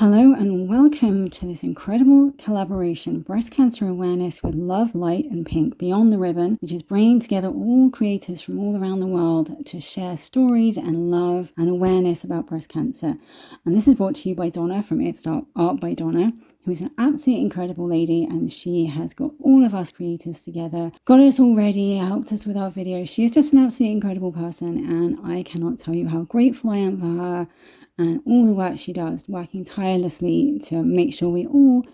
Hello and welcome to this incredible collaboration, Breast Cancer Awareness with Love, Light and Pink Beyond the Ribbon, which is bringing together all creators from all around the world to share stories and love and awareness about breast cancer. And this is brought to you by Donna from It's Art by Donna, who is an absolutely incredible lady, and she has got all of us creators together, got us all ready, helped us with our videos. She is just an absolutely incredible person, and I cannot tell you how grateful I am for her and all the work she does, working tirelessly to make sure we all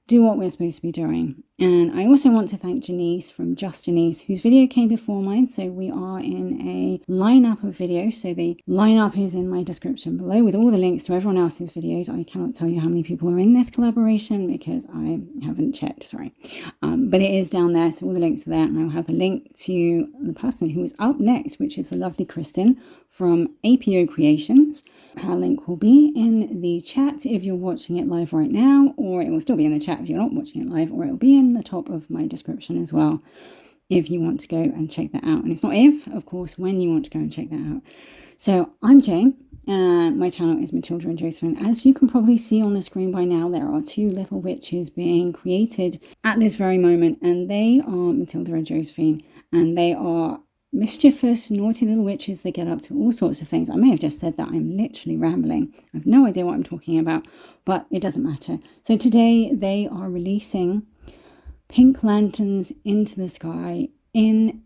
do what we're supposed to be doing. And I also want to thank Janice from Just Janice, whose video came before mine. So we are in a lineup of videos. So the lineup is in my description below with all the links to everyone else's videos. I cannot tell you how many people are in this collaboration because I haven't checked, sorry. But it is down there, so all the links are there. And I'll have the link to the person who is up next, which is the lovely Kristin from APO Creations. Her link will be in the chat if you're watching it live right now, or it will still be in the chat if you're not watching it live, or it will be in the top of my description as well if you want to go and check that out. And it's not if, of course, when you want to go and check that out. So I'm Jane, and my channel is Matilda and Josephine. As you can probably see on the screen by now, there are two little witches being created at this very moment, and they are Matilda and Josephine, and they are mischievous, naughty little witches that get up to all sorts of things. I may have just said that. I'm literally rambling. I have no idea what I'm talking about, but it doesn't matter. So today they are releasing pink lanterns into the sky in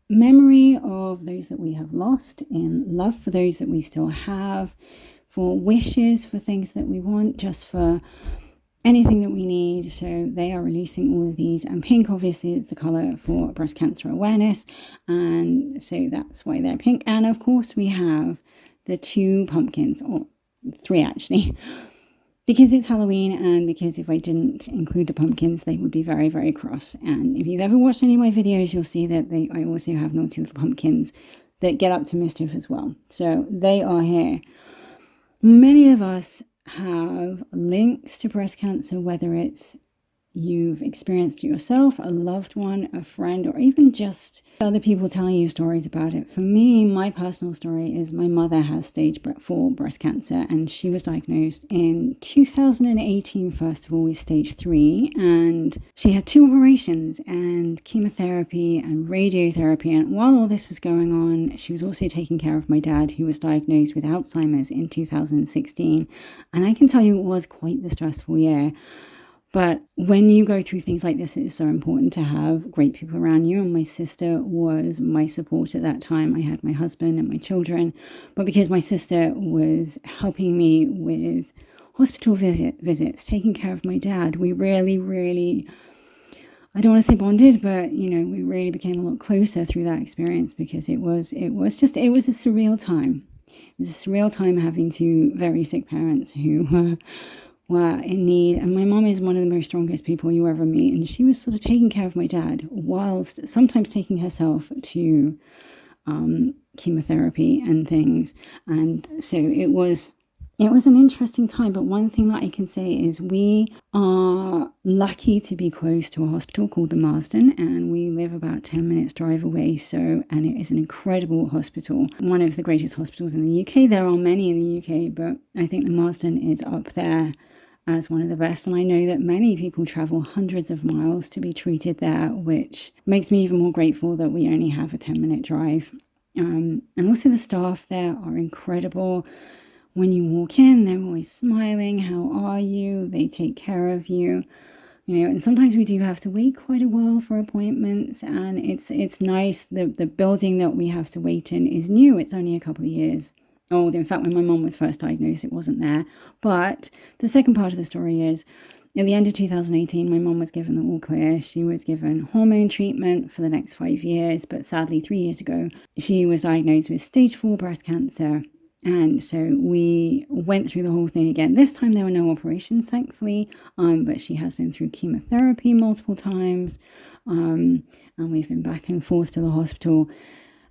memory of those that we have lost, in love for those that we still have, for wishes, for things that we want, just for anything that we need. So they are releasing all of these, and pink obviously is the color for breast cancer awareness, and so that's why they're pink. And of course we have the two pumpkins, or three actually, because it's Halloween, and because if I didn't include the pumpkins they would be very, very cross. And if you've ever watched any of my videos, you'll see that I also have naughty little pumpkins that get up to mischief as well. So they are here. Many of us have links to breast cancer, whether it's you've experienced it yourself, a loved one, a friend, or even just other people telling you stories about it. For me, my personal story is my mother has stage 4 breast cancer, and she was diagnosed in 2018, first of all, with stage 3, and she had 2 operations and chemotherapy and radiotherapy. And while all this was going on, she was also taking care of my dad, who was diagnosed with Alzheimer's in 2016. And I can tell you it was quite the stressful year. But when you go through things like this, it is so important to have great people around you. And my sister was my support at that time. I had my husband and my children. But because my sister was helping me with hospital visits, taking care of my dad, we really, I don't want to say bonded, but, we really became a lot closer through that experience, because it was a surreal time. It was a surreal time having 2 very sick parents who were in need. And my mom is one of the most strongest people you ever meet, and she was sort of taking care of my dad whilst sometimes taking herself to chemotherapy and things. And so it was an interesting time. But one thing that I can say is we are lucky to be close to a hospital called the Marsden, and we live about 10 minutes drive away. And it is an incredible hospital, one of the greatest hospitals in the UK. There are many in the UK, but I think the Marsden is up there as one of the best. And I know that many people travel hundreds of miles to be treated there, which makes me even more grateful that we only have a 10-minute drive. And also the staff there are incredible. When you walk in, they're always smiling. How are you? They take care of you. And sometimes we do have to wait quite a while for appointments, and it's nice. The building that we have to wait in is new. It's only a couple of years old. In fact, when my mom was first diagnosed, it wasn't there. But the second part of the story is, at the end of 2018, my mom was given the all clear. She was given hormone treatment for the next 5 years, but sadly 3 years ago, she was diagnosed with stage 4 breast cancer. And so we went through the whole thing again. This time there were no operations, thankfully, but she has been through chemotherapy multiple times, and we've been back and forth to the hospital.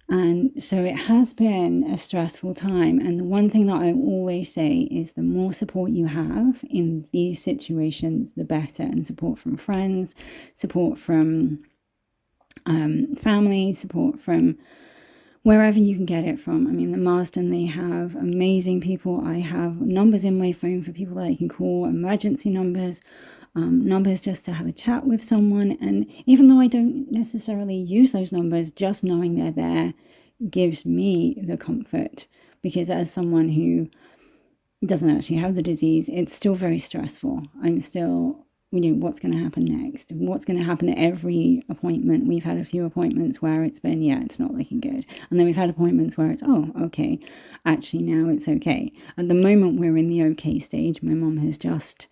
And so it has been a stressful time. And the one thing that I always say is the more support you have in these situations, the better. And support from friends, support from family, support from wherever you can get it from. I mean, the Marsden, they have amazing people. I have numbers in my phone for people that I can call, emergency numbers, numbers just to have a chat with someone. And even though I don't necessarily use those numbers, just knowing they're there gives me the comfort, because as someone who doesn't actually have the disease, it's still very stressful. I'm still, what's going to happen next? What's going to happen at every appointment? We've had a few appointments where it's been, it's not looking good. And then we've had appointments where it's, oh, okay, actually now it's okay. At the moment we're in the okay stage. My mom has just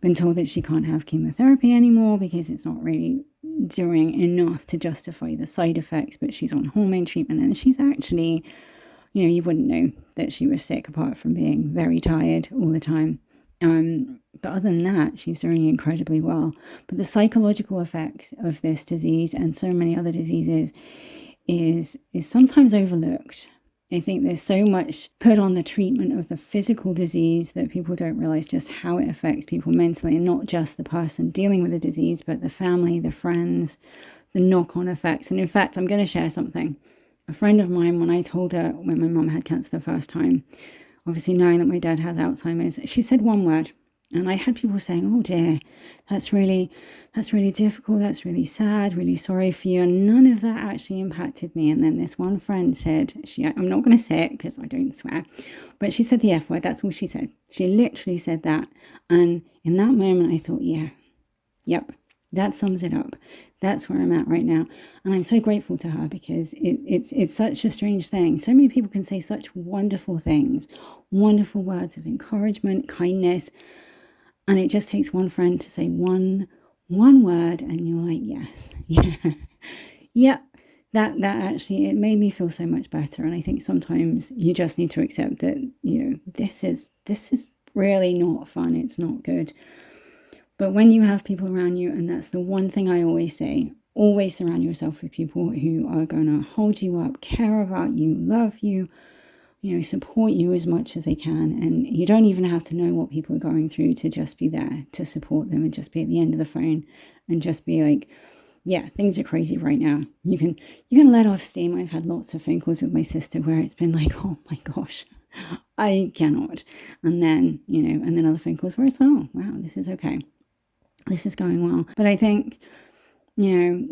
been told that she can't have chemotherapy anymore because it's not really doing enough to justify the side effects, but she's on hormone treatment, and she's actually, you wouldn't know that she was sick apart from being very tired all the time. But other than that, she's doing incredibly well. But the psychological effects of this disease and so many other diseases is sometimes overlooked. I think there's so much put on the treatment of the physical disease that people don't realize just how it affects people mentally, and not just the person dealing with the disease, but the family, the friends, the knock-on effects. And in fact, I'm going to share something. A friend of mine, when I told her when my mum had cancer the first time, obviously knowing that my dad has Alzheimer's, she said one word. And I had people saying, oh dear, that's really difficult, that's really sad, really sorry for you. And none of that actually impacted me. And then this one friend said, I'm not going to say it because I don't swear, but she said the F word. That's all she said. She literally said that. And in that moment, I thought, yep, that sums it up. That's where I'm at right now. And I'm so grateful to her, because it's such a strange thing. So many people can say such wonderful things, wonderful words of encouragement, kindness. And it just takes one friend to say one word, and you're like, yes, that actually, it made me feel so much better. And I think sometimes you just need to accept that, this is really not fun. It's not good. But when you have people around you, and that's the one thing I always say, always surround yourself with people who are going to hold you up, care about you, love you, support you as much as they can. And you don't even have to know what people are going through to just be there to support them, and just be at the end of the phone and just be like, things are crazy right now. You can let off steam. I've had lots of phone calls with my sister where it's been like, oh my gosh, I cannot. And then, and then other phone calls where it's, oh, wow, this is okay. This is going well. But I think,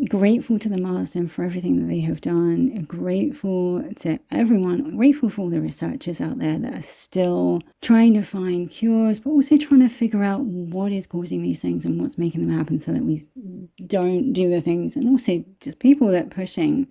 grateful to the Marsden for everything that they have done, grateful to everyone, grateful for all the researchers out there that are still trying to find cures, but also trying to figure out what is causing these things and what's making them happen, so that we don't do the things. And also just people that are pushing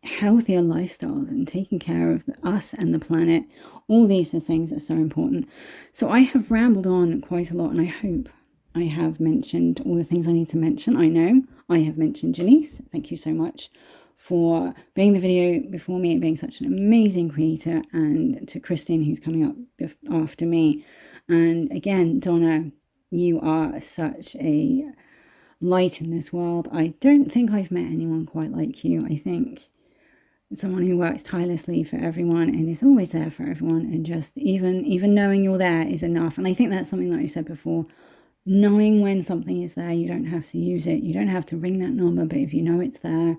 healthier lifestyles and taking care of us and the planet. All these are things that are so important. So I have rambled on quite a lot, and I hope I have mentioned all the things I need to mention. I know I have mentioned Janice. Thank you so much for being the video before me and being such an amazing creator, and to Kristin, who's coming up after me. And again, Donna, you are such a light in this world. I don't think I've met anyone quite like you. I think someone who works tirelessly for everyone and is always there for everyone, and just even knowing you're there is enough. And I think that's something that I've said before. Knowing when something is there, you don't have to use it. You don't have to ring that number, but if you know it's there,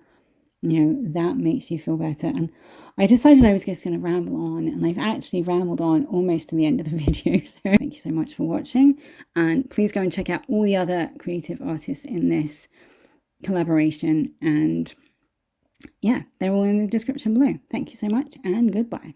that makes you feel better. And I decided I was just going to ramble on, and I've actually rambled on almost to the end of the video. So thank you so much for watching, and please go and check out all the other creative artists in this collaboration. And they're all in the description below. Thank you so much, and goodbye.